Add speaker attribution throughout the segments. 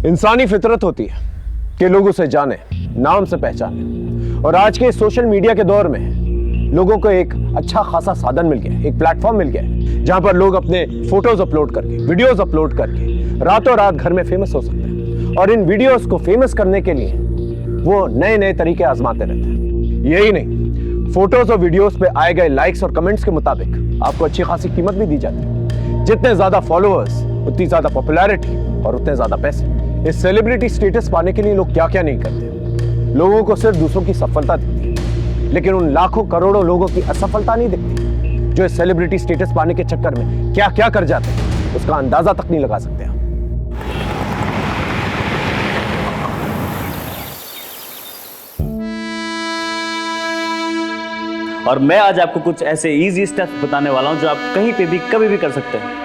Speaker 1: इंसानी फितरत होती है कि लोग उसे जाने, नाम से पहचाने। और आज के सोशल मीडिया के दौर में लोगों को एक अच्छा खासा साधन मिल गया, एक प्लेटफॉर्म मिल गया जहां पर लोग अपने फोटोज अपलोड करके, वीडियोस अपलोड करके रातों रात घर में फेमस हो सकते हैं। और इन वीडियोस को फेमस करने के लिए वो नए नए तरीके आजमाते रहते हैं। यही नहीं, फोटोज और वीडियोस पे आए गए लाइक्स और कमेंट्स के मुताबिक आपको अच्छी खासी कीमत भी दी जाती है। जितने ज्यादा फॉलोअर्स उतनी ज्यादा पॉपुलैरिटी और उतने ज्यादा पैसे। इस सेलिब्रिटी स्टेटस पाने के लिए लोग क्या क्या नहीं करते। लोगों को सिर्फ दूसरों की सफलता दिखती है, लेकिन उन लाखों करोड़ों लोगों की असफलता नहीं दिखती जो इस सेलिब्रिटी स्टेटस पाने के चक्कर में क्या क्या कर जाते हैं, उसका अंदाजा तक नहीं लगा सकते।
Speaker 2: और मैं आज आपको कुछ ऐसे इजी स्टेप्स बताने वाला हूं जो आप कहीं पे भी कभी भी कर सकते हैं।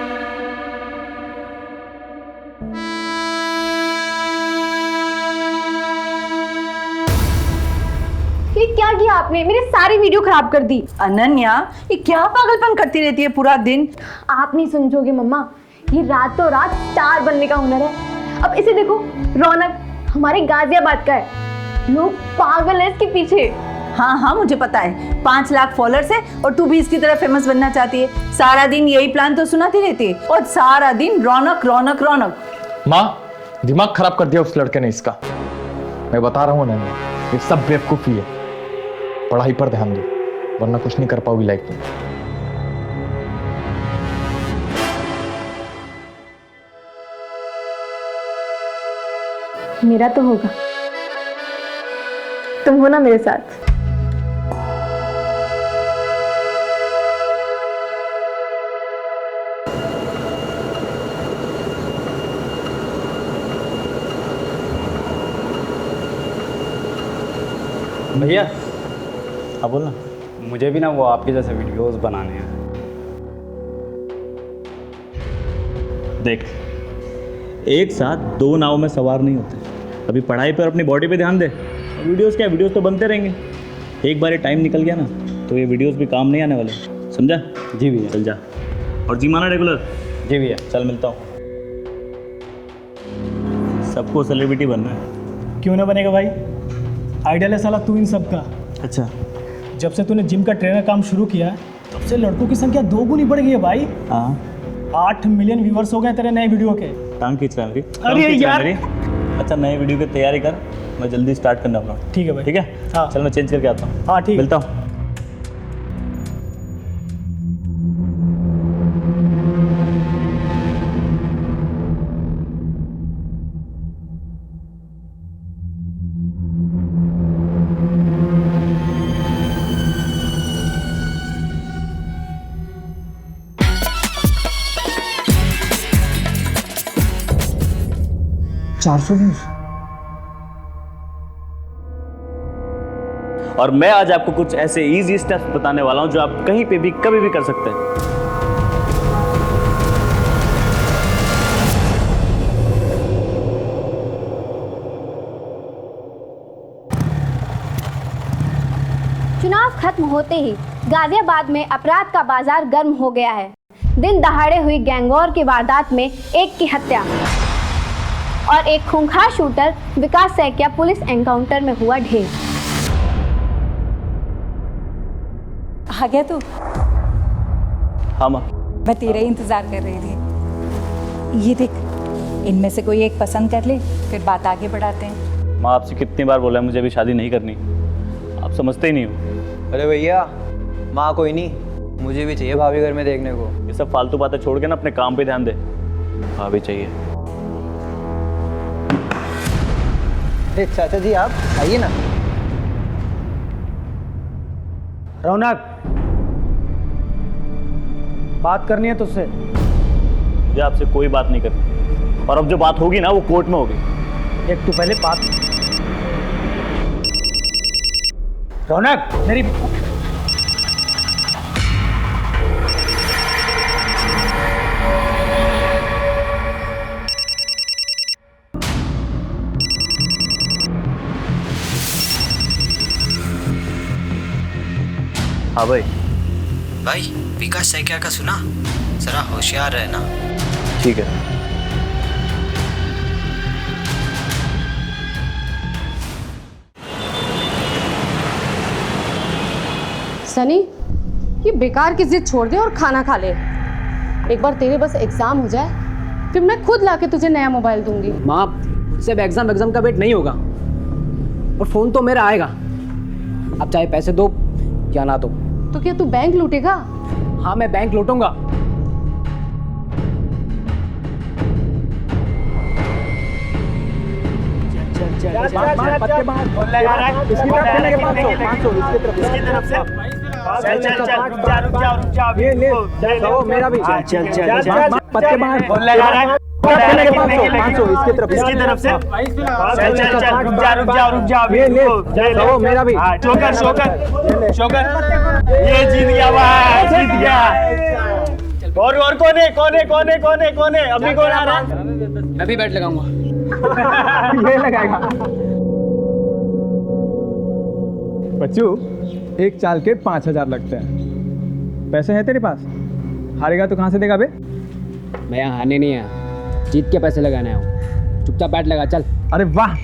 Speaker 3: ये क्या किया आपने? मेरी सारी वीडियो खराब कर दी।
Speaker 4: अनन्या, ये क्या पागलपन करती रहती है पूरा दिन?
Speaker 3: आप नहीं समझोगे मम्मा, ये रातों रात स्टार बनने का हुनर है। अब इसे देखो, रौनक हमारे गाजियाबाद का है, लोग पागल है इसके पीछे।
Speaker 4: हाँ हाँ, मुझे पता है, 5 लाख फॉलोअर्स है और तू भी इसकी तरह फेमस बनना चाहती है। सारा दिन यही प्लान तो सुनाती रहती है और सारा दिन रौनक रौनक रौनक।
Speaker 5: माँ, दिमाग खराब कर दिया उस लड़के ने इसका। मैं बता रहा हूँ ना, ये सब बेवकूफी है। पढ़ाई पर ध्यान दो, वरना कुछ नहीं कर पाओगी लाइफ में।
Speaker 3: मेरा तो होगा, तुम हो ना मेरे साथ।
Speaker 6: भैया,
Speaker 2: हाँ बोलना।
Speaker 6: मुझे भी ना वो आपके जैसे वीडियोस बनाने हैं।
Speaker 2: देख, एक साथ 2 नाव में सवार नहीं होते। अभी पढ़ाई पर, अपनी बॉडी पे ध्यान दे। वीडियोस क्या, वीडियोस तो बनते रहेंगे। एक बार ये टाइम निकल गया ना तो ये वीडियोस भी काम नहीं आने वाले, समझा?
Speaker 6: जी भैया।
Speaker 2: चल जा, और जी माना रेगुलर।
Speaker 6: जी भैया।
Speaker 2: चल मिलता हूँ। सबको सेलिब्रिटी बनना है।
Speaker 7: क्यों ना बनेगा भाई, आइडियल है साला तू इन सब का।
Speaker 2: अच्छा,
Speaker 7: जब से तूने जिम का ट्रेनर काम शुरू किया तब से लड़कों की संख्या 2 गुनी बढ़ गई है भाई।
Speaker 2: हाँ।
Speaker 7: 8 मिलियन व्यूवर्स हो गए तेरे नए वीडियो के।
Speaker 2: टांग खींच रहा है मेरी।
Speaker 7: अरे यार।
Speaker 2: अच्छा, नए वीडियो की तैयारी कर, मैं जल्दी स्टार्ट करने वाला हूँ।
Speaker 7: ठीक है भाई।
Speaker 2: ठीक है,
Speaker 7: हाँ।
Speaker 2: चल मैं चेंज करके आता हूँ।
Speaker 7: हाँ ठीक।
Speaker 2: मिलता हूँ। और मैं आज आपको कुछ ऐसे इजी स्टेप्स बताने वाला हूं जो आप कहीं पे भी कभी भी कर सकते हैं।
Speaker 3: चुनाव खत्म होते ही गाजियाबाद में अपराध का बाजार गर्म हो गया है। दिन दहाड़े हुई गैंगवॉर की वारदात में एक की हत्या और एक खूंखार शूटर विकास सैकिया पुलिस एनकाउंटर में हुआ ढेर।
Speaker 8: आ गया तू?
Speaker 2: हाँ माँ।
Speaker 8: मैं तेरा ही इंतजार कर रही थी। ये देख, इनमें से कोई एक पसंद कर ले, फिर बात आगे बढ़ाते हैं।
Speaker 2: माँ, आपसे कितनी बार बोला है मुझे अभी शादी नहीं करनी, आप समझते ही नहीं हो।
Speaker 9: अरे भैया, माँ कोई नहीं, मुझे भी चाहिए भाभी घर में देखने को।
Speaker 2: ये सब फालतू बातें छोड़ के ना अपने काम पे ध्यान दे। भाभी चाहिए।
Speaker 9: अरे चाचा जी, आप आइए ना।
Speaker 7: रौनक, बात करनी है तुझसे।
Speaker 2: मुझे आपसे कोई बात नहीं करनी, और अब जो बात होगी ना वो कोर्ट में होगी।
Speaker 7: एक तू पहले बात। रौनक, मेरी
Speaker 2: हाँ भाई।
Speaker 9: भाई, विकास सैकिया का सुना? जरा होशियार रहना।
Speaker 2: ठीक है।
Speaker 10: सनी, ये बेकार की जिद छोड़ दे और खाना खा ले। एक बार तेरे बस एग्जाम हो जाए, फिर मैं खुद लाके तुझे नया मोबाइल दूंगी।
Speaker 11: माँ, मुझसे एग्जाम का वेट नहीं होगा, और फोन तो मेरा आएगा। आप चाहे पैसे दो या ना दो।
Speaker 10: तो क्या तू बैंक लूटेगा?
Speaker 11: हाँ, मैं बैंक लूटूंगा।
Speaker 12: ये जीत गया भाई, जीत गया। और कौन है अभी कौन आ रहा है?
Speaker 11: मैं भी बैट लगाऊंगा।
Speaker 5: ये लगाएगा। बच्चू, एक चाल के 5,000 लगते हैं। पैसे हैं तेरे पास? हारेगा तो कहाँ से देगा बे?
Speaker 11: मैं यहाँ हारने नहीं आया, जीत के पैसे लगाने आया हूँ। चुपचाप बैट लगा, चल।
Speaker 5: अरे वाह,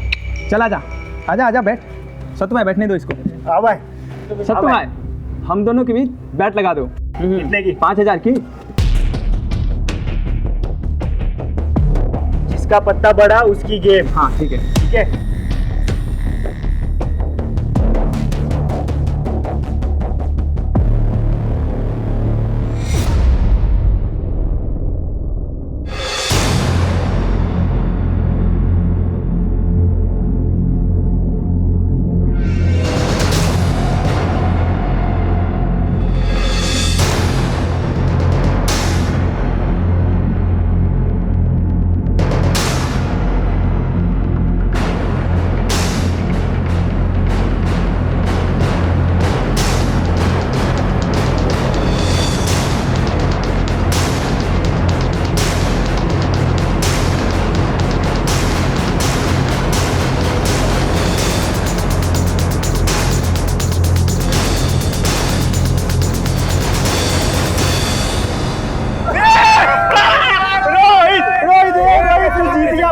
Speaker 5: चल आजा आजा आजा बैठ। सत्तू भाई बैठने दो इसको।
Speaker 12: हाँ भाई,
Speaker 5: सत्तू भाई, हम दोनों के बीच बैट लगा दो।
Speaker 12: कितने की?
Speaker 5: 5,000 की।
Speaker 12: जिसका पत्ता बड़ा उसकी गेम।
Speaker 5: हाँ ठीक है।
Speaker 12: ठीक है।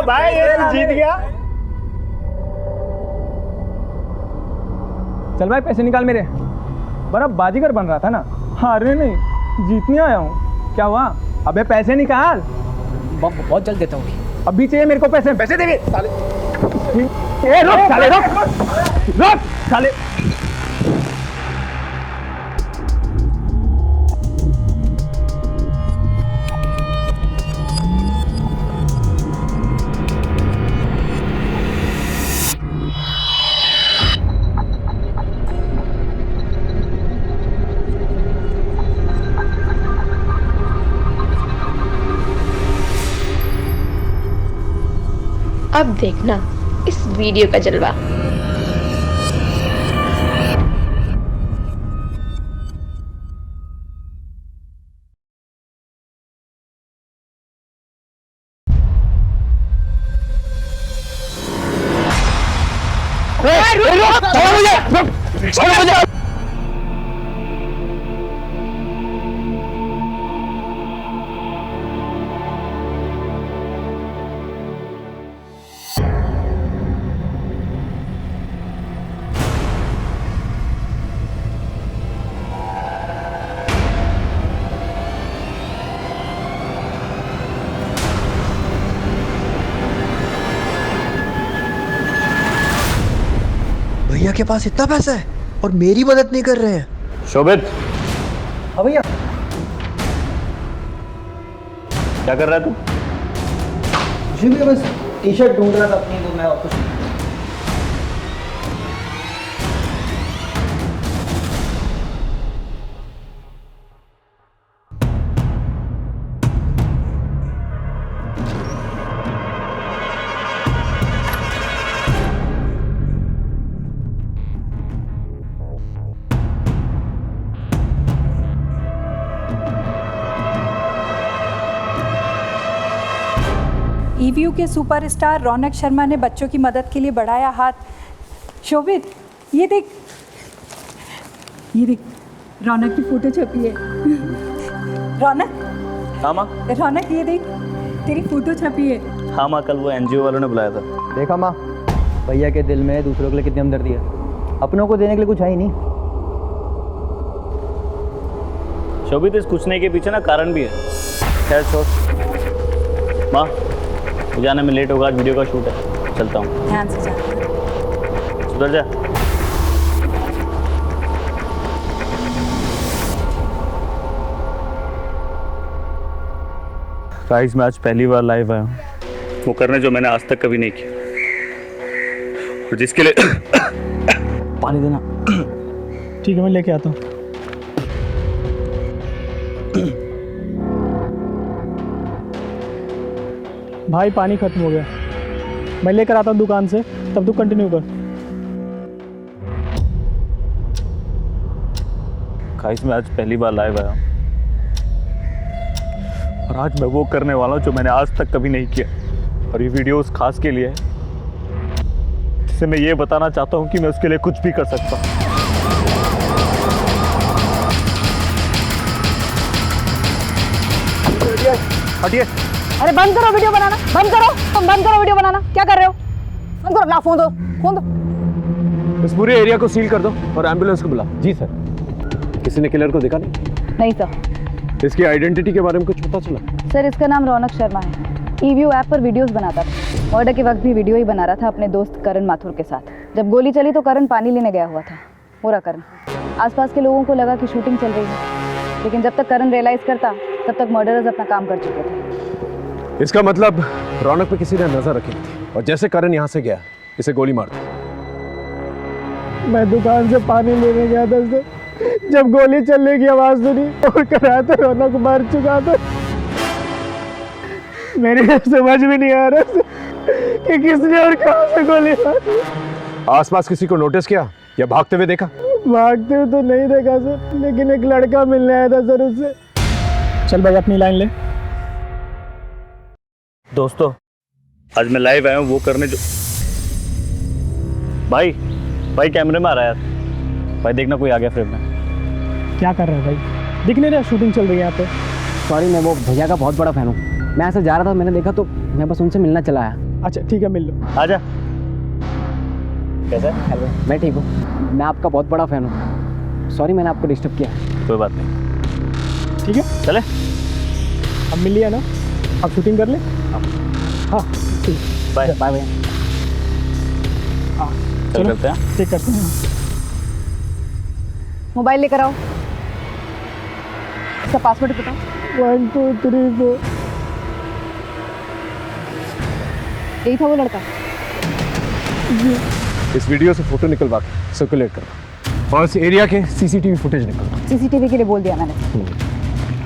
Speaker 12: भाई, ये तो जीत गया।
Speaker 5: चल भाई, पैसे निकाल मेरे। बड़ा बाजीगर बन रहा था ना, हारने नहीं जीतने आया हूँ। क्या हुआ? अबे पैसे निकाल।
Speaker 11: बहुत जल्द देता हूँ।
Speaker 5: अभी चाहिए मेरे को पैसे। पैसे दे साले। रुक साले, रुक साले।
Speaker 10: अब देखना इस वीडियो का जलवा।
Speaker 9: भैया के पास इतना पैसा है और मेरी मदद नहीं कर रहे हैं।
Speaker 1: शोभित,
Speaker 11: हाँ भैया।
Speaker 1: क्या कर रहा है तू?
Speaker 9: कुछ नहीं भैया, बस टी शर्ट ढूंढ रहा था अपनी, तो मैं वापस।
Speaker 8: ईवीयू के सुपरस्टार रौनक शर्मा ने बच्चों की मदद के लिए बढ़ाया हाथ। शोभित, ये देख रौनक की फोटो छपी है। रौनक।
Speaker 2: हाँ माँ।
Speaker 8: रौनक, ये देख तेरी फोटो छपी है।
Speaker 2: हाँ माँ, कल वो एनजीओ वालों ने बुलाया था।
Speaker 9: देखा माँ, भैया के दिल में दूसरों के लिए कितनी हमदर्दी है, अपनों को देने के लिए कुछ है ही नहीं।
Speaker 2: शोभित, इस कुछ नहीं के पीछे ना कारण भी है। खैर छोड़ माँ, जाने में लेट होगा, आज वीडियो का शूट है, चलता हूँ।
Speaker 8: ध्यान से जा।
Speaker 2: सुधर जा। गाइस, मैं आज पहली बार लाइव आया हूँ, वो करने जो मैंने आज तक कभी नहीं किया, और जिसके लिए पानी देना।
Speaker 7: ठीक है, मैं लेके आता हूँ। भाई पानी खत्म हो गया, मैं लेकर आता हूँ दुकान से, तब तू कंटिन्यू कर।
Speaker 2: गाइस, मैं आज पहली बार लाइव आया हूँ, और आज मैं वो करने वाला हूँ जो मैंने आज तक कभी नहीं किया, और ये वीडियो उस खास के लिए है जिसे मैं ये बताना चाहता हूँ कि मैं उसके लिए कुछ भी कर सकता हूँ।
Speaker 1: हटिए।
Speaker 10: अरे बंद करो वीडियो बनाना, बंद करो, तुम बंद करो वीडियो बनाना। क्या कर रहे हो? बंद करो ना, फोन दो, फोन दो।
Speaker 1: इस पूरे एरिया को सील कर दो और एम्बुलेंस को बुला। जी सर। किसी ने किलर को देखा नहीं?
Speaker 10: नहीं सर।
Speaker 1: इसकी आइडेंटिटी के बारे में कुछ पता चला?
Speaker 10: सर, इसका नाम रौनक शर्मा है। ईव्यू ऐप पर वीडियोस बनाता था। मर्डर के वक्त भी वीडियो ही बना रहा था अपने दोस्त करण माथुर के साथ। जब गोली चली तो करण पानी लेने गया हुआ था। पूरा करण। आसपास के लोगों को लगा कि शूटिंग चल रही है, लेकिन जब तक करण रियलाइज करता तब तक मर्डरर्स अपना काम कर चुके थे।
Speaker 1: इसका मतलब रौनक पे किसी ने नजर रखी थी, और जैसे करण यहाँ से गया इसे गोली मार दी।
Speaker 7: मैं दुकान से पानी लेने गया था सर, जब गोली चलने की आवाज सुनी और करा तो रौनक मर चुका था। मेरे समझ में नहीं आ रहा कि किसने और कहां से गोली मारी।
Speaker 1: आसपास किसी को नोटिस किया या भागते हुए देखा?
Speaker 7: भागते हुए तो नहीं देखा सर, लेकिन एक लड़का मिलने आया था सर उससे। चल भाई अपनी लाइन ले।
Speaker 2: दोस्तों, आज मैं लाइव आया हूँ वो करने जो भाई कैमरे में आ रहा है यार। भाई देखना, कोई आ गया फ्रेम में।
Speaker 7: क्या कर रहा है भाई? दिख नहीं रहा शूटिंग चल रही है यहाँ पे।
Speaker 11: सॉरी, मैं वो भैया का बहुत बड़ा फैन हूँ। मैं ऐसे जा रहा था, मैंने देखा तो मैं बस उनसे मिलना चला आया।
Speaker 7: अच्छा ठीक है, मिल लो।
Speaker 2: आजा। कैसा है?
Speaker 11: मैं ठीक हूँ, मैं आपका बहुत बड़ा फैन हूँ। सॉरी मैंने आपको डिस्टर्ब किया।
Speaker 2: कोई बात नहीं,
Speaker 7: ठीक है
Speaker 2: चले।
Speaker 7: अब मिल लिया ना, अब शूटिंग कर ले। हाँ ठीक,
Speaker 2: बाय
Speaker 11: बाय भैया।
Speaker 7: हाँ
Speaker 2: चल करते हैं।
Speaker 7: ठीक करते हैं।
Speaker 10: मोबाइल लेकर आओ, इसका पासवर्ड बताओ।
Speaker 7: 1 2 3 4।
Speaker 10: यही था वो लड़का?
Speaker 1: इस वीडियो से फोटो निकलवा के सर्कुलेट करो, और इस एरिया के सीसीटीवी फुटेज निकलवा।
Speaker 10: सीसीटीवी के लिए बोल दिया मैंने।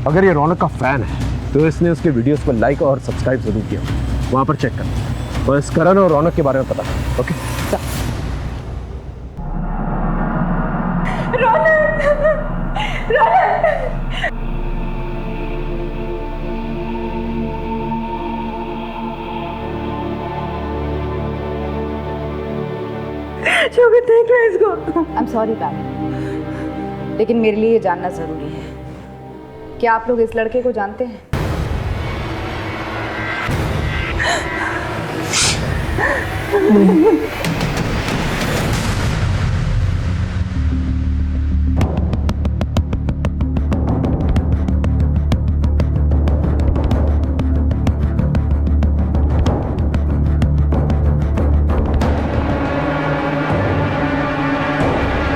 Speaker 1: अगर ये रौनक का फैन है तो इसने उसके वीडियोस को लाइक और सब्सक्राइब जरूर किया, वहां पर चेक करना, और इस करण और रौनक के बारे में पता करो। ओके?
Speaker 10: देख लो इसको। आई एम सॉरी मैम, लेकिन मेरे लिए ये जानना जरूरी है। क्या आप लोग इस लड़के को जानते हैं?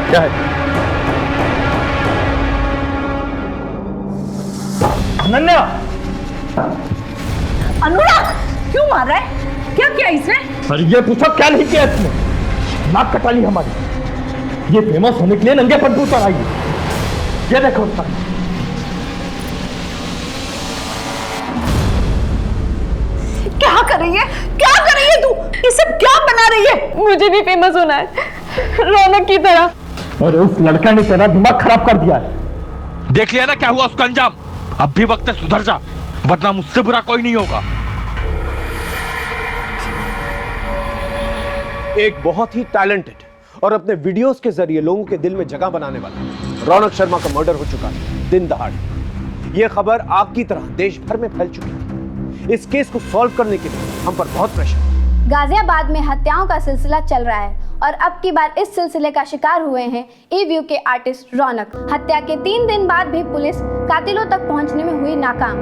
Speaker 1: क्या है?
Speaker 12: अनन्या!
Speaker 4: अनुराग क्यों मार रहा है? क्या किया इसने?
Speaker 12: अरे ये पूछो क्या नहीं किया इसने? नाक कटा ली हमारी। ये फेमस होने के लिए नंगे पट्टू उतर आई है। ये देखो उसका।
Speaker 4: क्या कर रही है? क्या कर रही है तू? ये सब क्या बना रही है?
Speaker 10: मुझे भी फेमस होना है रौनक की तरह।
Speaker 12: अरे उस लड़का ने तेरा दिमाग खराब कर दिया है।
Speaker 5: देख लिया ना क्या हुआ उसका अंजाम। अब भी वक्त है सुधर जा, वरना मुझसे बुरा कोई नहीं होगा।
Speaker 1: एक बहुत ही टैलेंटेड और अपने वीडियोस के जरिए लोगों के दिल में जगह बनाने वाला रौनक शर्मा का मर्डर हो चुका है दिन दहाड़े। यह खबर आग की तरह देश भर में फैल चुकी थी। इस केस को सॉल्व करने के लिए हम पर बहुत प्रेशर है।
Speaker 3: गाजियाबाद में हत्याओं का सिलसिला चल रहा है और अब की बार इस सिलसिले का शिकार हुए हैं ई-व्यू के आर्टिस्ट रौनक। हत्या के 3 दिन बाद भी पुलिस कातिलों तक पहुंचने में हुई नाकाम।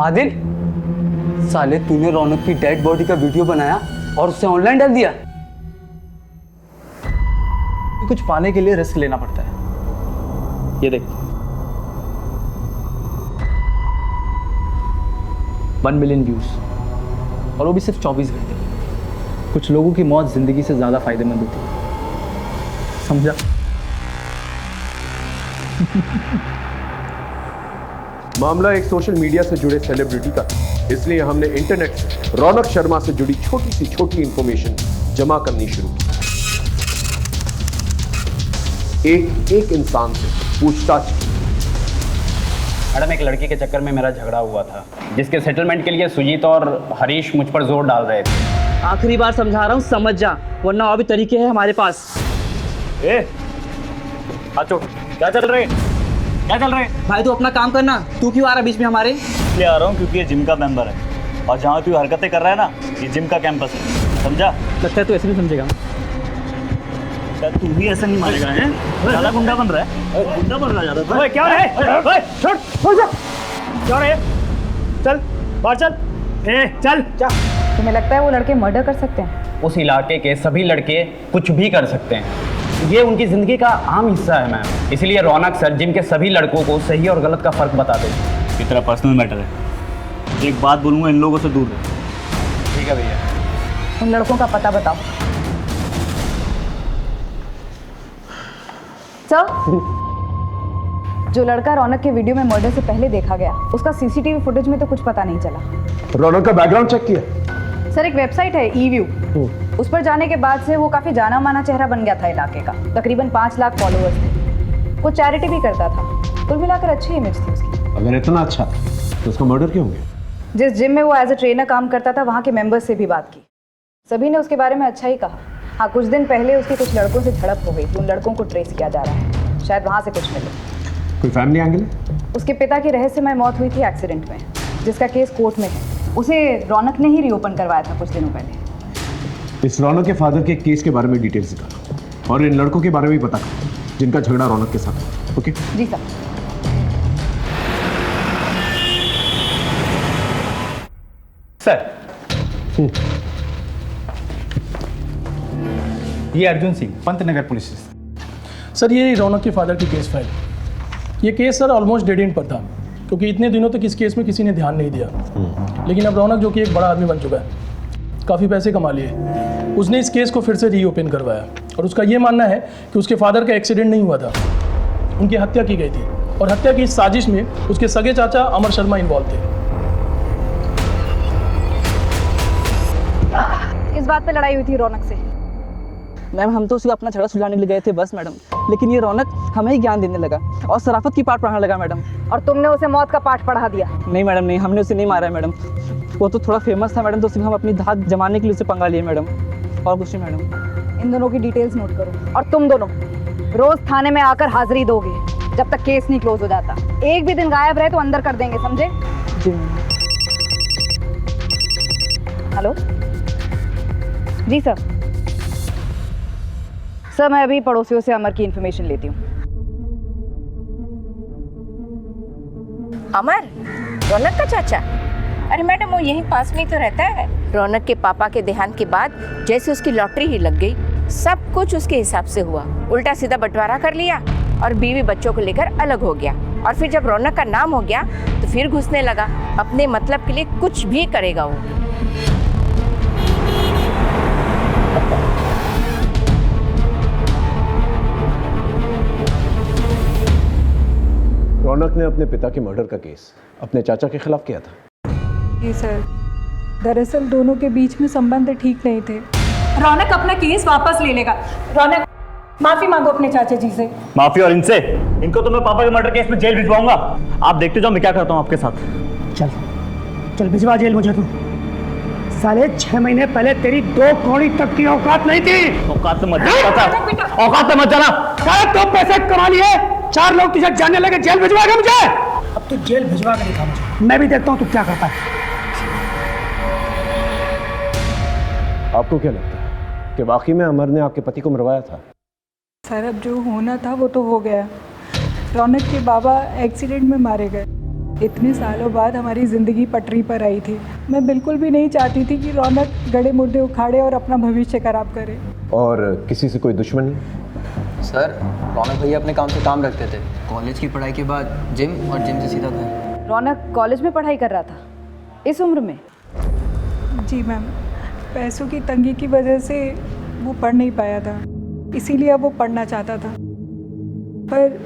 Speaker 11: आदिल, साले तूने रौनक की डेड बॉडी का वीडियो बनाया और उसे ऑनलाइन डाल दिया।
Speaker 6: कुछ पाने के लिए रिस्क लेना पड़ता है। ये देख, 1 मिलियन व्यूज, और वो भी सिर्फ 24 घंटे। कुछ लोगों की मौत जिंदगी से ज्यादा फायदेमंद होती है, समझा?
Speaker 1: मामला एक सोशल मीडिया से जुड़े सेलिब्रिटी का, इसलिए हमने इंटरनेट से रौनक शर्मा से जुड़ी छोटी सी छोटी इंफॉर्मेशन जमा करनी शुरू की। एक इंसान से पूछताछ की।
Speaker 6: मैडम, एक लड़की के चक्कर में मेरा झगड़ा हुआ था, जिसके सेटलमेंट के लिए सुजीत और हरीश मुझ पर जोर डाल रहे थे।
Speaker 11: आखिरी बार समझा रहा हूँ, समझ जा, वरना और भी तरीके हैं हमारे पास।
Speaker 2: क्या चल रहे
Speaker 11: भाई तू अपना काम करना, तू क्यों आ रहा बीच में हमारे?
Speaker 2: इसलिए आ रहा हूँ क्योंकि ये जिम का मेंबर है, और जहाँ तू हरकतें कर रहा है ना, ये जिम का कैंपस है, समझा?
Speaker 11: लगता है तू ऐसे नहीं समझेगा।
Speaker 2: क्या तू भी ऐसा नहीं मानेगा? है ज्यादा गुंडा बन रहा है, गुंडा बन रहा है ज्यादा।
Speaker 12: ओए क्या है? ओए छोड़ जा, क्या रे? चल बाहर चल, चल।
Speaker 10: तुम्हें लगता है वो लड़के मर्डर कर सकते हैं?
Speaker 6: उस इलाके के सभी लड़के कुछ भी कर सकते हैं, ये उनकी जिंदगी का आम हिस्सा है मैम। इसलिए रौनक सर जिम के सभी लड़कों को सही और गलत का फर्क बता दे।
Speaker 2: ये तेरा पर्सनल मैटर है, एक बात बोलूँगा, इन लोगों से दूर रहो।
Speaker 6: ठीक है भैया।
Speaker 10: उन लड़कों का पता बताओ। सर, जो लड़का रौनक के वीडियो में मर्डर से पहले देखा गया, उसका सीसीटीवी फुटेज में तो कुछ पता नहीं चला।
Speaker 1: रौनक का बैकग्राउंड चेक किया?
Speaker 10: सर, एक वेबसाइट है ई-व्यू, उस पर जाने के बाद से वो काफी जाना माना चेहरा बन गया था इलाके का। तकरीबन 5 लाख फॉलोअर्स थे। वो चैरिटी भी करता था। कुल मिलाकर अच्छी इमेज थी उसकी।
Speaker 1: अगर इतना अच्छा तो उसका मर्डर क्यों हो गया?
Speaker 10: जिस जिम में वो एज ए ट्रेनर काम करता था, वहाँ के मेंबर्स से भी बात की, सभी ने उसके बारे में अच्छा ही कहा। हाँ, कुछ दिन पहले उसके कुछ लड़कों से झड़प हो गई थी। उन लड़कों को ट्रेस किया जा रहा है, शायद वहाँ से कुछ मिले।
Speaker 1: कोई फैमिली एंगल है?
Speaker 10: उसके पिता की रहस्यमय मौत हुई थी एक्सीडेंट में, जिसका केस कोर्ट में है। उसे रौनक ने ही रीओपन करवाया था कुछ दिनों पहले।
Speaker 1: इस रौनक के फादर के केस के बारे में डिटेल्स निकालो, और इन लड़कों के बारे में भी पता करो जिनका झगड़ा रौनक के साथ। ओके
Speaker 10: जी सर।
Speaker 13: सर, ये अर्जुन सिंह, पंतनगर पुलिस।
Speaker 7: सर, ये रौनक के फादर की केस फाइल। ये case sir almost dead and पर था, क्योंकि इतने दिनों तक इस केस में किसी ने ध्यान नहीं दिया। लेकिन अब रौनक, जो कि एक बड़ा आदमी बन चुका है, काफ़ी पैसे कमा लिए, उसने इस केस को फिर से रीओपन करवाया। और उसका ये मानना है कि उसके फादर का एक्सीडेंट नहीं हुआ था, उनकी हत्या की गई थी, और हत्या की इस साजिश में उसके सगे चाचा अमर शर्मा इन्वॉल्व थे।
Speaker 10: किस बात पे लड़ाई हुई थी रौनक से?
Speaker 11: मैम, हम तो उसे अपना झगड़ा सुलझाने के लिए गए थे बस मैडम, लेकिन ये रौनक हमें ही ज्ञान देने लगा और शराफत की पाठ पढ़ाने लगा मैडम।
Speaker 10: और तुमने उसे मौत का पाठ पढ़ा दिया?
Speaker 11: नहीं मैडम, नहीं, हमने उसे नहीं मारा है मैडम। वो तो थोड़ा फेमस था मैडम, तो सिर्फ हम अपनी धाक जमाने के लिए उसे पंगा लिए मैडम, और कुछ नहीं मैडम।
Speaker 10: इन दोनों की डिटेल्स नोट करो, और तुम दोनों रोज थाने में आकर हाजिरी दोगे जब तक केस नहीं क्लोज हो जाता। एक भी दिन गायब रहे तो अंदर कर देंगे, समझे?
Speaker 11: जी।
Speaker 10: हेलो जी सर। सर, मैं अभी पड़ोसियों से अमर की इन्फॉर्मेशन लेती हूँ।
Speaker 14: अमर, रौनक का चाचा? अरे मैडम, वो यहीं पास में ही तो रहता है। रौनक के पापा के देहांत के बाद जैसे उसकी लॉटरी ही लग गई, सब कुछ उसके हिसाब से हुआ। उल्टा सीधा बंटवारा कर लिया और बीवी बच्चों को लेकर अलग हो गया। और फिर जब रौनक का नाम हो गया तो फिर घुसने लगा। अपने मतलब के लिए कुछ भी करेगा वो।
Speaker 1: रौनक ने अपने पिता के मर्डर का केस अपने चाचा के खिलाफ किया था।
Speaker 8: जी सर, दरअसल दोनों के बीच में संबंध ठीक नहीं थे।
Speaker 15: रौनक अपना केस वापस ले लेगा। रौनक, माफी मांगो अपने चाचा जी से।
Speaker 2: माफी? और इनसे? इनको तो मैं पापा के मर्डर केस में जेल भिजवाऊंगा। आप देखते जाओ मैं क्या करता हूँ आपके साथ।
Speaker 12: चल चल भिजवा जेल मुझे तू। साले 6 महीने पहले तेरी 2 कौड़ी तक की औकात नहीं थी।
Speaker 2: औकात मत जाना, औकात मत जाना।
Speaker 12: साले तो पैसे कमा लिए, 4 लोग तुझे जानने लगे, जेल भिजवाएगा मुझे। अब तू जेल भिजवा के दिखा मुझे, मैं भी देखता हूँ तू क्या करता है।
Speaker 1: आपको क्या लगता है कि वाकई में अमर ने आपके पति को मरवाया था?
Speaker 8: सर अब जो होना था वो तो हो गया। रौनक के बाबा एक्सीडेंट में मारे गए। इतने सालों बाद हमारी ज़िंदगी पटरी पर आई थी। मैं बिल्कुल भी नहीं चाहती थी कि रौनक गड़े मुर्दे उखाड़े और अपना भविष्य खराब करे।
Speaker 1: और किसी से कोई दुश्मनी?
Speaker 16: सर रौनक भैया अपने काम से काम रखते थे। कॉलेज की पढ़ाई के बाद जिम और जिम से सीधा घर।
Speaker 10: रौनक कॉलेज में पढ़ाई कर रहा था इस उम्र में?
Speaker 8: जी मैम, पैसों की तंगी की वजह से वो पढ़ नहीं पाया था, इसीलिए अब वो पढ़ना चाहता था। पर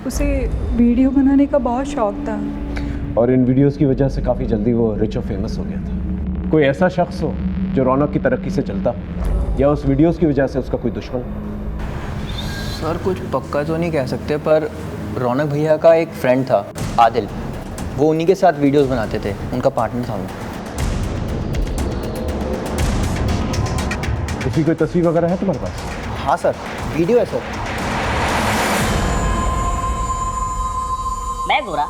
Speaker 8: उसे वीडियो बनाने का बहुत शौक था।
Speaker 1: और इन वीडियोस की वजह से काफ़ी जल्दी वो रिच और फेमस हो गया था। कोई ऐसा शख्स हो जो रौनक की तरक्की से चलता, या उस वीडियोस की वजह से उसका कोई दुश्मन?
Speaker 16: सर कुछ पक्का तो नहीं कह सकते, पर रौनक भैया का एक फ्रेंड था आदिल, वो उन्हीं के साथ वीडियोस बनाते थे, उनका पार्टनर था वो।
Speaker 1: उसकी कोई तस्वीर वगैरह है तुम्हारे पास?
Speaker 16: हाँ सर, वीडियो है सर।
Speaker 17: मैं गोरा,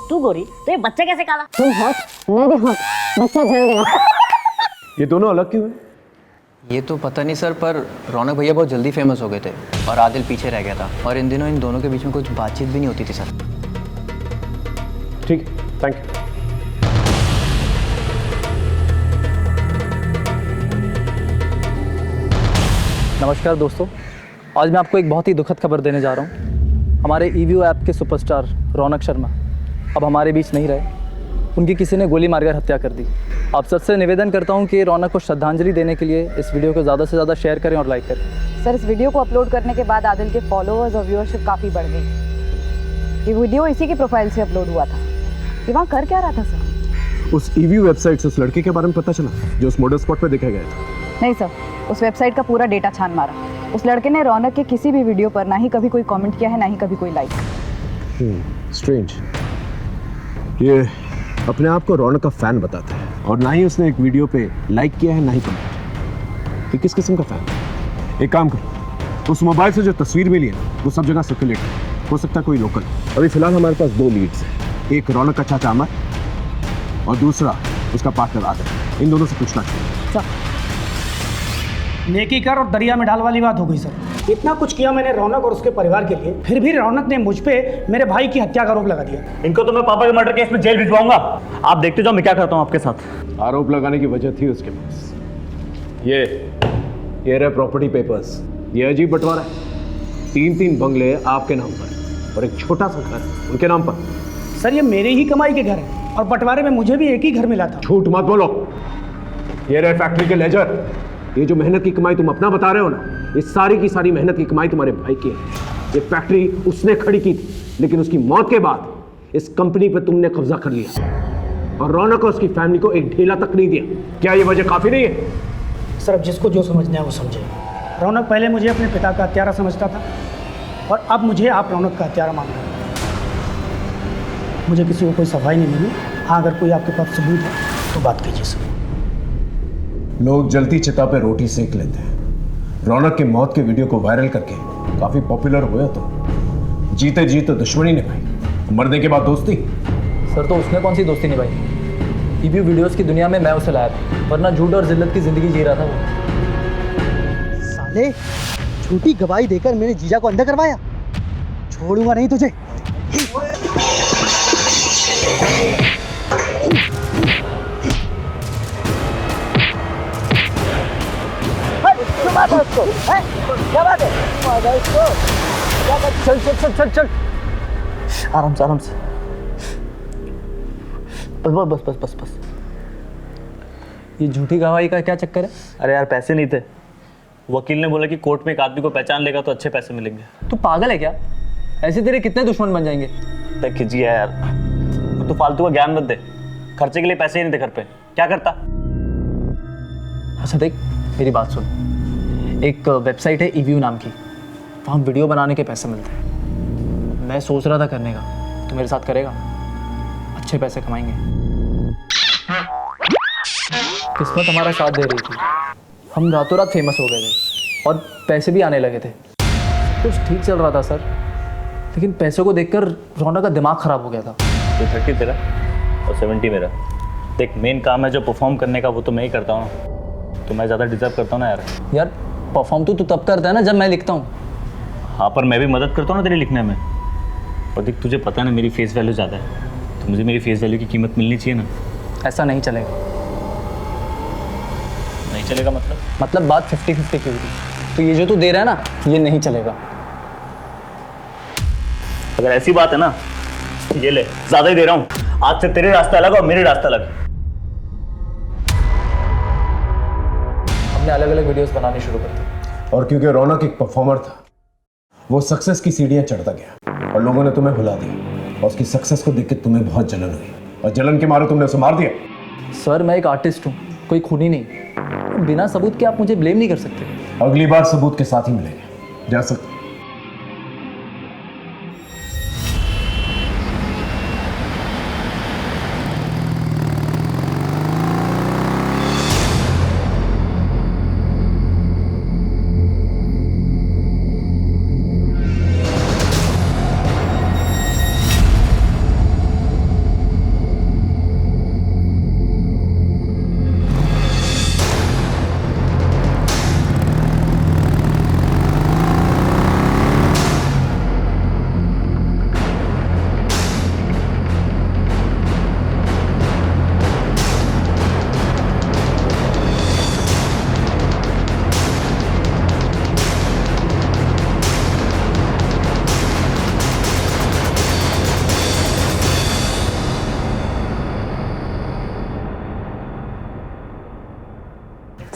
Speaker 17: तू गोरी, तो ये बच्चा कैसे काला?
Speaker 18: तुम हॉट, मैं भी हॉट, बच्चा जल गया।
Speaker 1: ये दोनों अलग क्यों हैं?
Speaker 16: ये तो पता नहीं सर, पर रौनक भैया बहुत जल्दी फेमस हो गए थे और आदिल पीछे रह गया था, और इन दिनों इन दोनों के बीच में कुछ बातचीत भी नहीं होती थी सर।
Speaker 1: ठीक, थैंक यू।
Speaker 11: नमस्कार दोस्तों, आज मैं आपको एक बहुत ही दुखद खबर देने जा रहा हूँ। हमारे ईवीओ ऐप के सुपरस्टार रौनक शर्मा अब हमारे बीच नहीं रहे। उनकी किसी ने गोली मारकर हत्या कर दी। आप सबसे निवेदन करता हूँ कि रौनक को श्रद्धांजलि देने के लिए इस वीडियो को ज़्यादा से ज़्यादा शेयर करें और लाइक करें।
Speaker 10: सर इस वीडियो को अपलोड करने के बाद आदिल के फॉलोअर्स और व्यूअरशिप काफ़ी बढ़ गई। ये वीडियो इसी की प्रोफाइल से अपलोड हुआ था। ये वहाँ कर क्या रहा था सर?
Speaker 1: उस ईवी वेबसाइट से उस लड़के के बारे में पता चला जो उस मॉडल स्पॉट पर देखा गया था?
Speaker 10: नहीं सर, उस वेबसाइट का पूरा डेटा छान मारा। उस लड़के ने रौनक के किसी भी वीडियो पर ना ही कभी कोई कमेंट किया है, ना ही कभी कोई लाइक।
Speaker 1: स्ट्रेंज। ये अपने आप को रौनक का फैन बताता है, और ना ही उसने एक वीडियो पे लाइक किया है, ना ही कमेंट। ये किस किस्म का फैन है? एक काम कर, उस मोबाइल से जो तस्वीर मिली है वो सब जगह सर्कुलेट हो सकता है कोई लोकल। अभी फिलहाल हमारे पास 2 लीड्स हैं, एक रौनक का चाचा अमर और दूसरा उसका पार्टनर आदिल। इन दोनों से पूछना चाहिए।
Speaker 12: नेकी कर और दरिया में डाल वाली बात हो गई सर। इतना कुछ किया मैंने रौनक और उसके परिवार के लिए, फिर भी रौनक ने मुझ पे मेरे भाई की हत्या का आरोप लगा दिया।
Speaker 2: इनको तो मैं पापा के मर्डर केस में जेल भिजवाऊंगा। आप देखते जाओ मैं क्या करता हूँ आपके साथ।
Speaker 1: आरोप लगाने की वजह थी उसके पास। ये रहे प्रॉपर्टी पेपर्स। ये अजीब बंटवारा है। 3-3 बंगले आपके नाम पर और एक छोटा सा घर उनके नाम पर।
Speaker 12: सर ये मेरे ही कमाई के घर है और बंटवारे में मुझे भी एक ही घर मिला था।
Speaker 1: झूठ मत बोलो। ये रहे फैक्ट्री के लेजर। ये जो मेहनत की कमाई तुम अपना बता रहे हो ना, ये सारी की सारी मेहनत की कमाई तुम्हारे भाई की है। ये फैक्ट्री उसने खड़ी की थी, लेकिन उसकी मौत के बाद इस कंपनी पर तुमने कब्जा कर लिया और रौनक और उसकी फैमिली को एक ढेला तक नहीं दिया। क्या ये वजह काफी नहीं है?
Speaker 12: सर अब जिसको जो समझना है वो समझे। रौनक पहले मुझे अपने पिता का हत्यारा समझता था और अब मुझे आप रौनक का हत्यारा मान रहे हैं। मुझे किसी को कोई सफाई नहीं मिली। हाँ, अगर कोई आपके पास सबूत है तो बात कीजिए सर।
Speaker 1: लोग जलती चिता पे रोटी सेक लेते हैं। रौनक की मौत के वीडियो को वायरल करके काफी पॉपुलर हुए तो जीते जी तो दुश्मनी निभाई, मरने के बाद दोस्ती।
Speaker 11: सर तो उसने कौन सी दोस्ती निभाई? ईवीओ वीडियोस की दुनिया में मैं उसे लाया था, वरना झूठ और जिल्लत की जिंदगी जी रहा था वो।
Speaker 9: साले झूठी गवाही देकर मेरे जीजा को अंधा करवाया। छोड़ूंगा नहीं तुझे। क्या बात है? चल चल चल चल चल,
Speaker 11: आराम से आराम से। बस बस बस बस बस। ये झूठी गवाही का क्या चक्कर है?
Speaker 2: अरे यार पैसे नहीं थे। वकील ने बोला कि कोर्ट में एक आदमी को पहचान लेगा तो अच्छे पैसे मिलेंगे।
Speaker 11: तू पागल है क्या? ऐसे तेरे कितने दुश्मन बन जाएंगे?
Speaker 2: तक खिंच गया यार। तू फालतू का ज्ञान मत दे। खर्चे के लिए पैसे ही नहीं थे घर पे, क्या करता?
Speaker 11: अच्छा देख मेरी बात सुन, एक वेबसाइट है ईवीओ नाम की, वहाँ वीडियो बनाने के पैसे मिलते हैं। मैं सोच रहा था करने का, तो मेरे साथ करेगा? अच्छे पैसे कमाएंगे। किस्मत हमारा साथ दे रही थी, हम रातों रात फेमस हो गए थे और पैसे भी आने लगे थे। कुछ ठीक चल रहा था सर, लेकिन पैसों को देखकर रौनक का दिमाग ख़राब हो गया था।
Speaker 2: तो 30 तेरा और 70 मेरा। देख, मेन काम है जो परफॉर्म करने का, वो तो मैं ही करता हूँ, तो मैं ज़्यादा डिजर्व करता हूँ ना यार।
Speaker 11: यार परफॉर्म तो तू तब करता है ना जब मैं लिखता हूँ।
Speaker 2: हाँ, पर मैं भी मदद करता हूँ ना तेरे लिखने में। और देख, तुझे पता है ना मेरी फेस वैल्यू ज़्यादा है, तो मुझे मेरी फेस वैल्यू की कीमत मिलनी चाहिए ना।
Speaker 11: ऐसा नहीं चलेगा।
Speaker 2: नहीं चलेगा
Speaker 11: मतलब बात 50-50 की हुई थी, तो ये जो तू दे रहा है ना, ये नहीं चलेगा।
Speaker 2: अगर ऐसी बात है ना, ये ले, ज़्यादा ही दे रहा हूँ। आज से तेरे रास्ता अलग और मेरे रास्ता अलग।
Speaker 11: हमने अलग अलग वीडियोस बनानी शुरू कर दी।
Speaker 1: और क्योंकि रौनक एक परफॉर्मर था, वो सक्सेस की सीढ़ियां चढ़ता गया और लोगों ने तुम्हें भुला दिया और उसकी सक्सेस को देख के तुम्हें बहुत जलन हुई और जलन के मारे तुमने उसे मार दिया।
Speaker 11: सर मैं एक आर्टिस्ट हूँ, कोई खूनी नहीं। बिना सबूत के आप मुझे ब्लेम नहीं कर सकते।
Speaker 1: अगली बार सबूत के साथ ही मिलेंगे। जा सकते।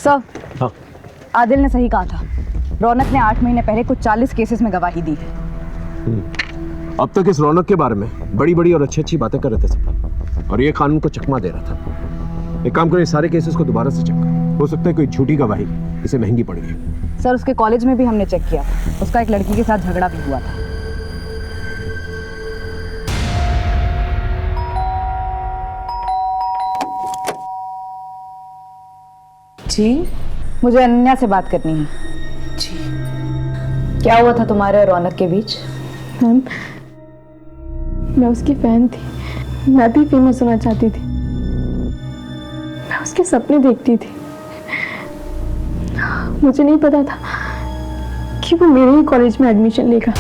Speaker 10: सर, आदिल ने सही कहा था। रौनक ने 8 महीने पहले कुछ 40 केसेस में गवाही दी है।
Speaker 1: अब तक इस रौनक के बारे में बड़ी बड़ी और अच्छी अच्छी बातें कर रहे थे सब, और ये कानून को चकमा दे रहा था। एक काम करें, सारे केसेस को दोबारा से चेक करें। हो सकता है कोई झूठी गवाही इसे महंगी पड़ गई।
Speaker 10: सर, उसके कॉलेज में भी हमने चेक किया, उसका एक लड़की के साथ झगड़ा भी हुआ था।
Speaker 4: जी,
Speaker 10: मुझे अनन्या से बात करनी है।
Speaker 4: जी।
Speaker 10: क्या हुआ था तुम्हारे और रौनक के बीच?
Speaker 19: मैम, मैं उसकी फैन थी, मैं भी फेमस होना चाहती थी, मैं उसके सपने देखती थी। मुझे नहीं पता था कि वो मेरे ही कॉलेज में एडमिशन लेगा।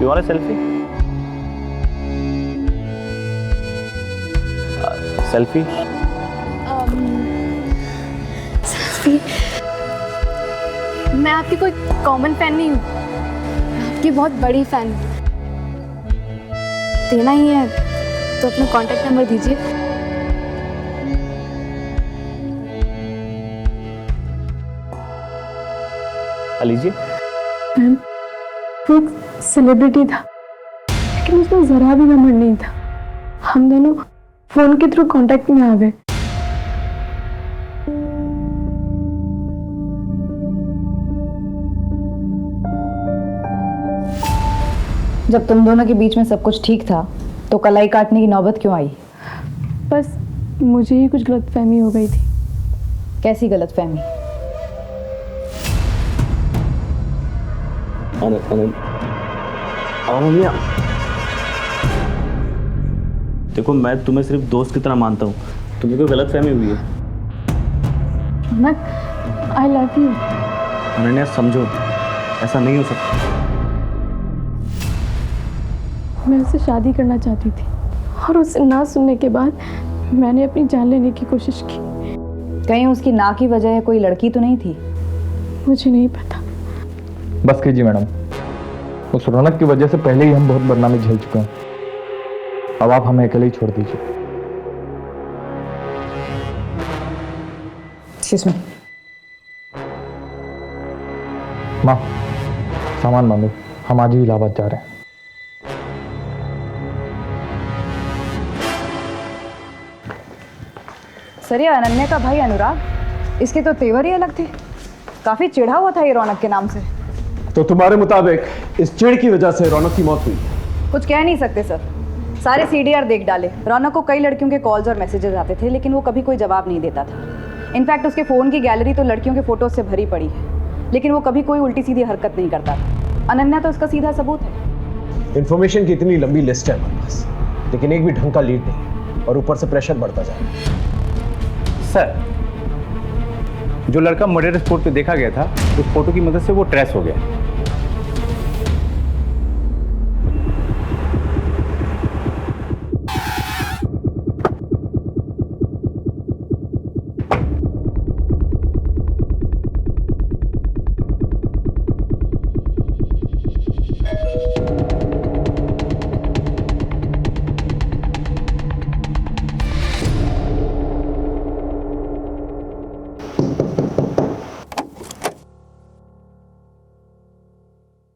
Speaker 2: You want a selfie? Selfie?
Speaker 19: Selfie? मैं आपकी कोई कॉमन फैन नहीं हूँ, मैं आपकी बहुत बड़ी फैन हूँ। देना ही है तो अपना कॉन्टैक्ट नंबर दीजिए।
Speaker 2: लीजिए।
Speaker 19: मैम, वो एक सेलिब्रिटी था, लेकिन उसमें जरा भी घमंड नहीं था। हम दोनों फोन के थ्रू कांटेक्ट में आ गए।
Speaker 10: जब तुम दोनों के बीच में सब कुछ ठीक था, तो कलाई काटने की नौबत क्यों आई?
Speaker 19: बस मुझे ही कुछ गलतफहमी हो गई थी।
Speaker 10: कैसी गलतफहमी?
Speaker 2: देखो, मैं तुम्हें सिर्फ दोस्त की तरह मानता हूँ, तुम्हें कोई गलतफहमी हुई है।
Speaker 19: I love you.
Speaker 2: अनन्या, समझो, ऐसा नहीं हो सकता।
Speaker 19: मैं उससे शादी करना चाहती थी और उससे ना सुनने के बाद मैंने अपनी जान लेने की कोशिश की।
Speaker 10: कहीं उसकी ना की वजह कोई लड़की तो नहीं थी?
Speaker 19: मुझे नहीं पता।
Speaker 5: बस कीजिए मैडम, उस रौनक की वजह से पहले ही हम बहुत बदनामी झेल चुके हैं। अब आप हमें अकेले ही छोड़ दीजिए। माँ, सामान बांधो, हम आज ही इलाहाबाद जा रहे हैं।
Speaker 10: सर ये अनन्या का भाई अनुराग, इसके तो तेवर ही अलग थे। काफी चिढ़ा हुआ था ये रौनक के नाम से।
Speaker 1: तो तुम्हारे मुताबिक इस चिढ़ की वजह से रौनक की मौत हुई?
Speaker 10: कुछ कह नहीं सकते सर, सारे सीडीआर देख डाले। रौनक को कई लड़कियों के कॉल्स और मैसेजेस आते थे, लेकिन वो कभी कोई जवाब नहीं देता था। इनफैक्ट उसके फ़ोन की गैलरी तो लड़कियों के फोटोज से भरी पड़ी है, लेकिन वो कभी कोई उल्टी सीधी हरकत नहीं करता था। अनन्या तो उसका सीधा सबूत है।
Speaker 1: इंफॉर्मेशन की इतनी लंबी लिस्ट है हमारे पास, लेकिन एक भी ढंग का लीड नहीं, और ऊपर से प्रेशर बढ़ता जा रहा है।
Speaker 13: सर, जो लड़का मर्डर स्पॉट पे देखा गया था, उस फोटो की मदद से वो ट्रेस हो गया।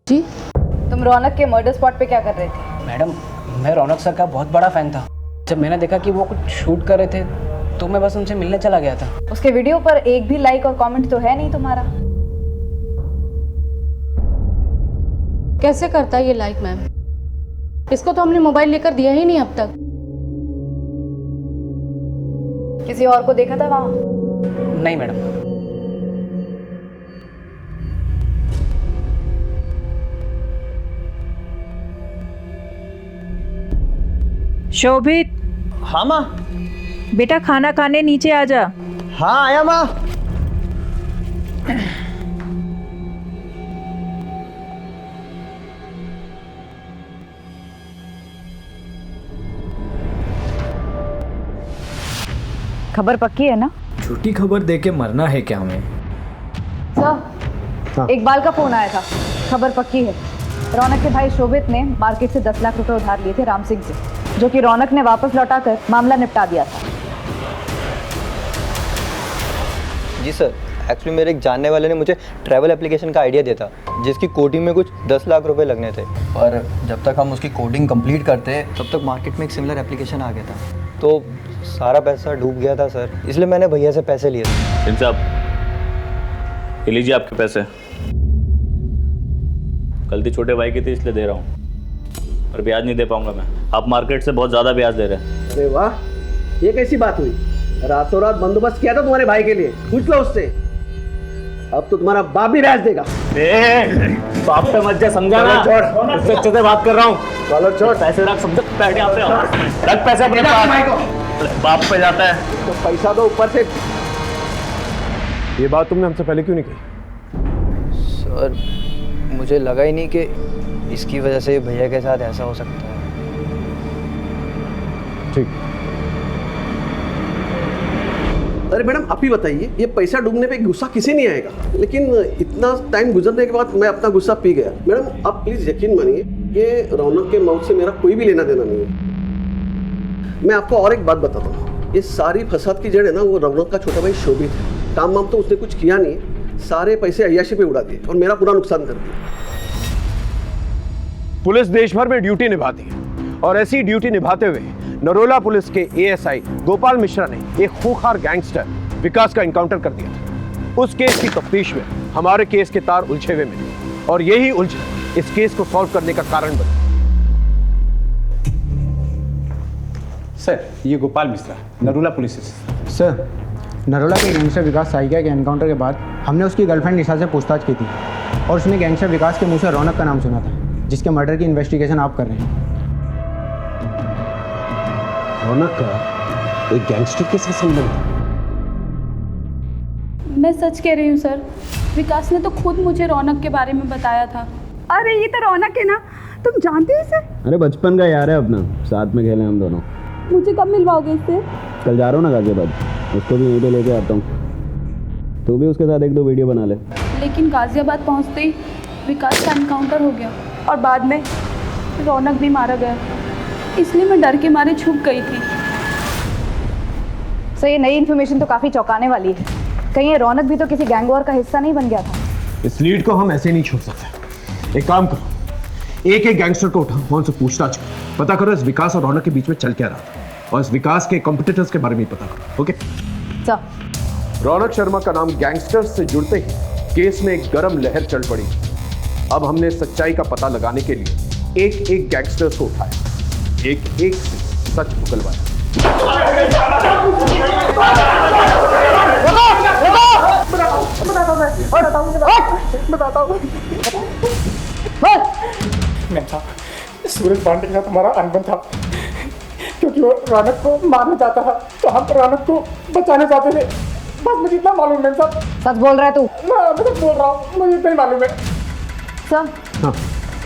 Speaker 10: जी, तुम रौनक के मर्डर स्पॉट पे क्या कर रहे थे?
Speaker 20: मैडम, मैं रौनक सर का बहुत बड़ा फ़ैन था। जब मैंने देखा कि वो कुछ शूट कर रहे थे, तो मैं बस उनसे मिलने चला गया था।
Speaker 10: उसके वीडियो पर एक भी लाइक और कमेंट तो है नहीं तुम्हारा।
Speaker 21: कैसे करता है ये लाइक मैम? इसको तो हमने मोबाइल लेकर दिया ही नहीं अब तक।
Speaker 10: किसी और को देखा था वहाँ?
Speaker 20: नहीं मैडम।
Speaker 4: शोभित।
Speaker 9: हाँ माँ।
Speaker 4: बेटा खाना खाने नीचे आ जा।
Speaker 9: हाँ आया माँ।
Speaker 10: खबर पक्की है ना?
Speaker 22: झूठी खबर देके मरना है क्या हमें?
Speaker 10: सर, इकबाल का फोन आया था, खबर पक्की है। रौनक के भाई शोभित ने मार्केट से 10 लाख रुपए उधार लिए थे राम सिंह से, जो कि रौनक ने वापस लौटाकर मामला निपटा दिया था।
Speaker 16: जी सर, एक्चुअली मेरे एक जानने वाले ने मुझे ट्रैवल एप्लीकेशन का आइडिया दिया था, जिसकी कोडिंग में कुछ 10 लाख रुपए लगने थे, और जब तक हम उसकी कोडिंग कंप्लीट करते तब तक मार्केट में एक सिमिलर एप्लीकेशन आ गया था, तो सारा पैसा डूब गया था सर। इसलिए मैंने भैया से पैसे लिए थे।
Speaker 2: इन साहब, ये लीजिए आपके पैसे। गलती छोटे भाई की थी इसलिए दे रहा हूँ, और ब्याज नहीं दे पाऊंगा मैं। आप मार्केट से बहुत ज़्यादा ब्याज दे रहे हैं।
Speaker 9: अरे वाह, ये कैसी बात हुई? रातों रात बंदोबस्त किया था तुम्हारे भाई के लिए, पूछ लो उससे। अब तो तुम्हारा बाप भी ब्याज देगा।
Speaker 2: बाप पे मत जा, समझा ना?
Speaker 9: छोड़,
Speaker 2: इससे अच्छे से बात कर रहा हूँ।
Speaker 9: चलो छोड़,
Speaker 2: पैसे रख, समझ बैठे यहाँ पे। रख पैसे अपने पास। बाप पे जाता है
Speaker 9: तो पैसा दो ऊपर से।
Speaker 1: ये बात तुमने हमसे पहले क्यों नहीं कही?
Speaker 16: सर, मुझे लगा ही नहीं कि इसकी वजह से भैया के साथ ऐसा हो सकता है।
Speaker 1: ठीक।
Speaker 9: अरे मैडम, आप ही बताइए, ये पैसा डूबने पे गुस्सा किसी नहीं आएगा, लेकिन इतना टाइम गुजरने के बाद मैं अपना गुस्सा पी गया। मैडम आप प्लीज यकीन मानिए, ये रौनक के मौत से मेरा कोई भी लेना देना नहीं है। मैं आपको और एक बात बताता हूँ, ये सारी फसाद की जड़ है ना, वो रौनक का छोटा भाई शोभित है। काम वाम तो उसने कुछ किया नहीं, सारे पैसे अय्याशी पे उड़ा दिए और मेरा पूरा नुकसान कर दिया।
Speaker 1: पुलिस देश भर में ड्यूटी निभाती है, और ऐसी ड्यूटी निभाते हुए नरोला पुलिस के एएसआई गोपाल मिश्रा ने एक खूंखार गैंगस्टर विकास का एनकाउंटर कर दिया था। उस केस की तफ्तीश में हमारे केस के तार उलझे हुए मिले, और यही उलझन इस केस को सॉल्व करने का कारण बनी।
Speaker 13: सर, ये गोपाल मिश्रा, नरोला पुलिस।
Speaker 23: सर, नरोला के गैंगस्टर विकास साइकिया के एनकाउंटर के बाद हमने उसकी गर्लफ्रेंड निशा से पूछताछ की थी, और उसने गैंगस्टर विकास के मुंह से रौनक का नाम सुना था, जिसके मर्डर की इन्वेस्टिगेशन आप कर रहे हैं।
Speaker 1: रौनक का एक गैंगस्टर के साथ संबंध है?
Speaker 21: मैं सच कह रही हूँ सर, विकास ने तो खुद मुझे रौनक के बारे में बताया था।
Speaker 15: अरे ये तो रौनक है ना, तुम जानते हो इसे?
Speaker 24: अरे बचपन का यार है अपना, साथ में खेले हम दोनों।
Speaker 21: मुझे कब मिलवाओगे इससे?
Speaker 24: कल जा रहा हूँ ना गाजियाबाद, उसको भी यहीं पे लेके आता हूँ। तू भी उसके साथ एक दो वीडियो बना ले।
Speaker 21: लेकिन गाजियाबाद पहुँचते ही विकास का एनकाउंटर हो गया, और बाद में रौनक भी मारा गया, इसलिए मैं डर के मारे छुप गई थी।
Speaker 10: सर, ये नई इन्फॉर्मेशन तो काफ़ी चौंकाने वाली है। कहीं ये रौनक भी तो किसी गैंग वॉर का हिस्सा नहीं बन गया था?
Speaker 1: इस लीड को हम ऐसे नहीं छोड़ सकते। एक काम करो, एक एक गैंगस्टर को उठाओ, वहां से पूछताछ करो, पता करो इस विकास और रौनक के बीच में चल क्या रहा था, और इस विकास के कॉम्पिटिटर्स के बारे में पता करो। ओके?
Speaker 10: सर
Speaker 1: रौनक शर्मा का नाम गैंगस्टर्स से जुड़ते ही केस में एक गर्म लहर चल पड़ी। अब हमने सच्चाई का पता लगाने के लिए एक एक गैंगस्टर्स को उठाया, एक एक से सच उगलवाया।
Speaker 3: सूरज पांडे के साथ हमारा अनबन था, क्योंकि वो रौनक को मारना चाहता था, तो हम रौनक को बचाना चाहते थे। बस मुझे इतना मालूम है सर।
Speaker 10: सच बोल रहा है तू?
Speaker 3: मैं सच बोल रहा हूँ, मुझे इतना ही मालूम है।
Speaker 10: सर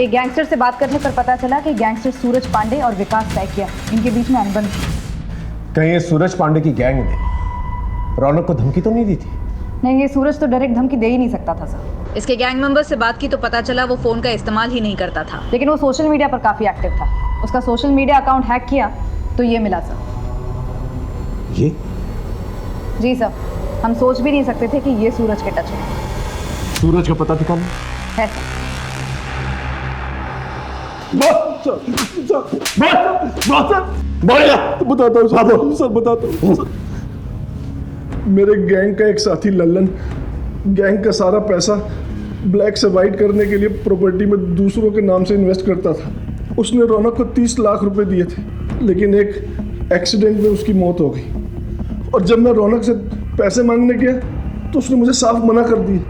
Speaker 10: एक गैंगस्टर से बात करने पर पता चला कि गैंगस्टर सूरज पांडे और विकास सैकिया, इनके बीच में अनबन थी।
Speaker 1: कहीं ये सूरज पांडे की गैंग ने रौनक को धमकी तो नहीं दी थी?
Speaker 10: नहीं, ये सूरज तो डायरेक्ट धमकी दे ही नहीं सकता था सर। इसके गैंग मेंबर से बात की तो पता चला वो फोन का इस्तेमाल ही नहीं करता था, लेकिन वो सोशल मीडिया पर काफी एक्टिव था। उसका सोशल मीडिया अकाउंट हैक किया तो ये मिला सर।
Speaker 1: ये?
Speaker 10: जी सर, हम सोच भी नहीं सकते थे कि ये सूरज के टच में।
Speaker 1: सूरज का पता ठिकाना
Speaker 10: है सर।
Speaker 3: बताता हूँ सर, बताता हूँ। मेरे गैंग का एक साथी लल्लन गैंग का सारा पैसा ब्लैक से वाइट करने के लिए प्रॉपर्टी में दूसरों के नाम से इन्वेस्ट करता था। उसने रौनक को 30 लाख रुपए दिए थे, लेकिन एक एक्सीडेंट में उसकी मौत हो गई। और जब मैं रौनक से पैसे मांगने गया तो उसने मुझे साफ मना कर दिया।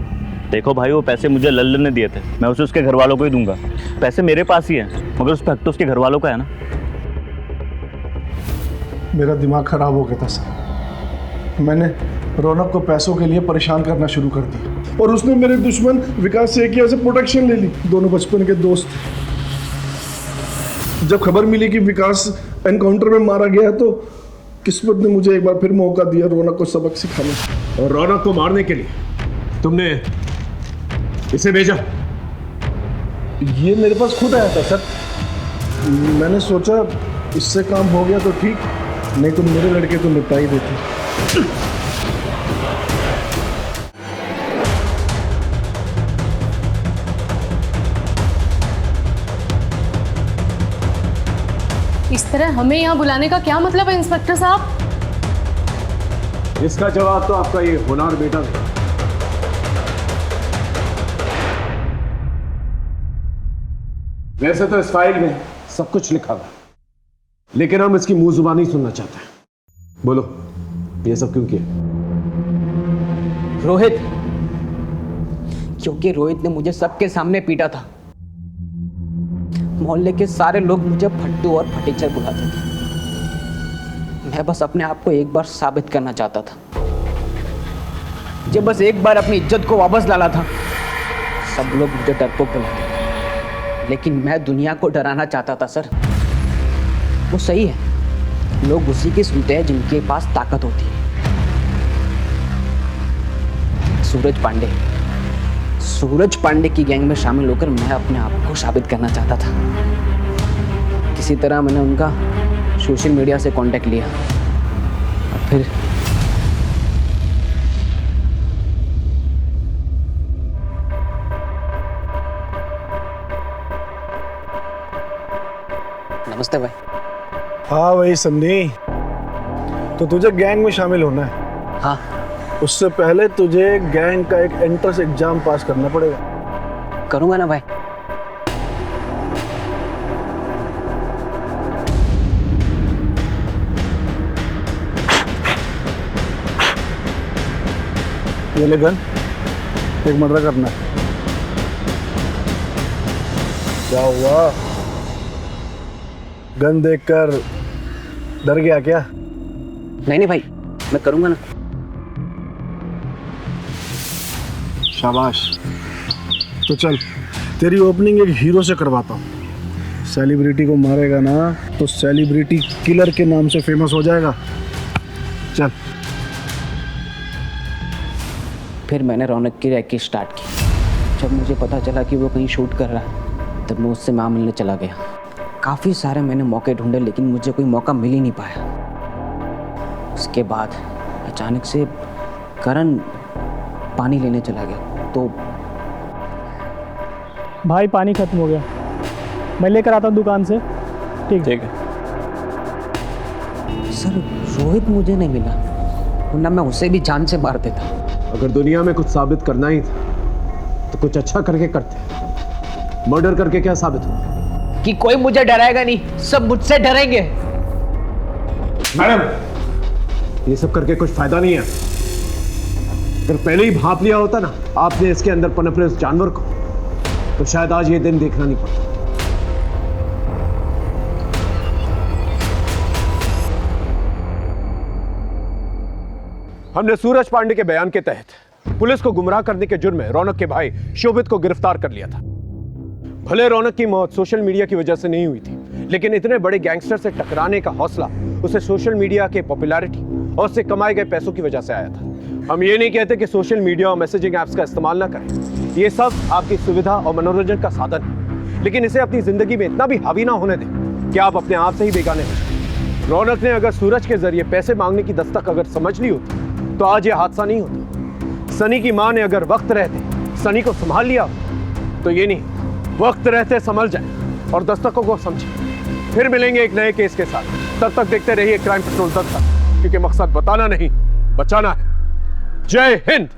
Speaker 2: देखो भाई, वो पैसे मुझे लल्लन ने दिए थे, मैं उसे उसके घर वालों को ही दूंगा। पैसे मेरे पास ही हैं, मगर उस पर हक तो उसके घर वालों का है ना।
Speaker 3: मेरा दिमाग खराब हो गया था सर। मैंने रौनक को पैसों के लिए परेशान करना शुरू कर दिया, और उसने मेरे दुश्मन विकास सैकिया से प्रोटेक्शन ले ली। दोनों बचपन के दोस्त थे। जब खबर मिली कि विकास एनकाउंटर में मारा गया तो किस्मत ने मुझे एक बार फिर मौका दिया रौनक को सबक सिखाने।
Speaker 1: और रौनक को मारने के लिए तुमने इसे भेजा?
Speaker 3: ये मेरे पास खुद आया था सर। मैंने सोचा इससे काम हो गया तो ठीक, नहीं तो मेरे लड़के को निपटा ही देते।
Speaker 19: इस तरह हमें यहाँ बुलाने का क्या मतलब है इंस्पेक्टर साहब?
Speaker 1: इसका जवाब तो आपका ये होनहार बेटा देगा। वैसे तो इस फाइल में सब कुछ लिखा हुआ है, लेकिन हम इसकी मुंह जुबानी सुनना चाहते हैं। बोलो, ये सब क्यों किया?
Speaker 20: रोहित, क्योंकि रोहित ने मुझे सबके सामने पीटा था। मोहल्ले के सारे लोग मुझे फट्टू और फटीचर बुलाते थे। मैं बस अपने आप को एक बार साबित करना चाहता था। जब बस एक बार अपनी इज्जत को वापस लाना था। सब लोग मुझे डरपोक बुलाते थे, लेकिन मैं दुनिया को डराना चाहता था सर। वो सही है, लोग उसी की सुनते हैं जिनके पास ताकत होती है। सूरज पांडे की गैंग में शामिल होकर मैं अपने आप को साबित करना चाहता था। किसी तरह मैंने उनका सोशल मीडिया से कांटेक्ट लिया और फिर नमस्ते भाई।
Speaker 3: हाँ भाई सन्नी, तो तुझे गैंग में शामिल होना है?
Speaker 20: हाँ।
Speaker 3: उससे पहले तुझे गैंग का एक एंट्रेंस एग्जाम पास करना पड़ेगा।
Speaker 20: करूँगा ना भाई।
Speaker 3: ये ले गन, एक मर्डर करना है। क्या हुआ? गन देखकर डर गया क्या?
Speaker 20: नहीं भाई, मैं करूँगा ना।
Speaker 3: शाबाश। तो चल, तेरी ओपनिंग एक हीरो से करवाता हूँ। सेलिब्रिटी को मारेगा ना तो सेलिब्रिटी किलर के नाम से फेमस हो जाएगा। चल।
Speaker 20: फिर मैंने रौनक की रैकी स्टार्ट की। जब मुझे पता चला कि वो कहीं शूट कर रहा है, तब मैं उससे मां मिलने चला गया। काफ़ी सारे मैंने मौके ढूंढे, लेकिन मुझे कोई मौका मिल ही नहीं पाया। उसके बाद अचानक से करण पानी लेने चला गया, तो
Speaker 11: भाई पानी खत्म हो गया, मैं लेकर आता हूँ दुकान से। ठीक
Speaker 2: है
Speaker 20: सर। रोहित मुझे नहीं मिला, वरना मैं उसे भी जान से मार देता।
Speaker 1: अगर दुनिया में कुछ साबित करना ही था तो कुछ अच्छा करके करते। मर्डर करके क्या साबित हुआ?
Speaker 20: कि कोई मुझे डराएगा नहीं, सब मुझसे डरेंगे।
Speaker 1: मैडम, ये सब करके कुछ फायदा नहीं है। अगर पहले ही भांप लिया होता ना आपने इसके अंदर पनप रहे उस जानवर को, तो शायद आज ये दिन देखना नहीं पड़ता। हमने सूरज पांडे के बयान के तहत पुलिस को गुमराह करने के जुर्म में रौनक के भाई शोभित को गिरफ्तार कर लिया था। भले रौनक की मौत सोशल मीडिया की वजह से नहीं हुई थी, लेकिन इतने बड़े गैंगस्टर से टकराने का हौसला उसे सोशल मीडिया के पॉपुलैरिटी और उससे कमाए गए पैसों की वजह से आया था। हम ये नहीं कहते कि सोशल मीडिया और मैसेजिंग ऐप्स का इस्तेमाल ना करें, ये सब आपकी सुविधा और मनोरंजन का साधन है, लेकिन इसे अपनी जिंदगी में इतना भी हावी ना होने दें कि आप अपने आप से ही बेगाने हो जाएं। रौनक ने अगर सूरज के जरिए पैसे मांगने की दस्तक अगर समझ ली होती तो आज ये हादसा नहीं होता। सनी की मां ने अगर वक्त रहते सनी को संभाल लिया तो ये नहीं, वक्त रहते संभल जाए और दस्तकों को समझे। फिर मिलेंगे एक नए केस के साथ। तब तक देखते रहिए क्राइम पेट्रोल दस्तक, क्योंकि मकसद बताना नहीं बचाना है। जय हिंद।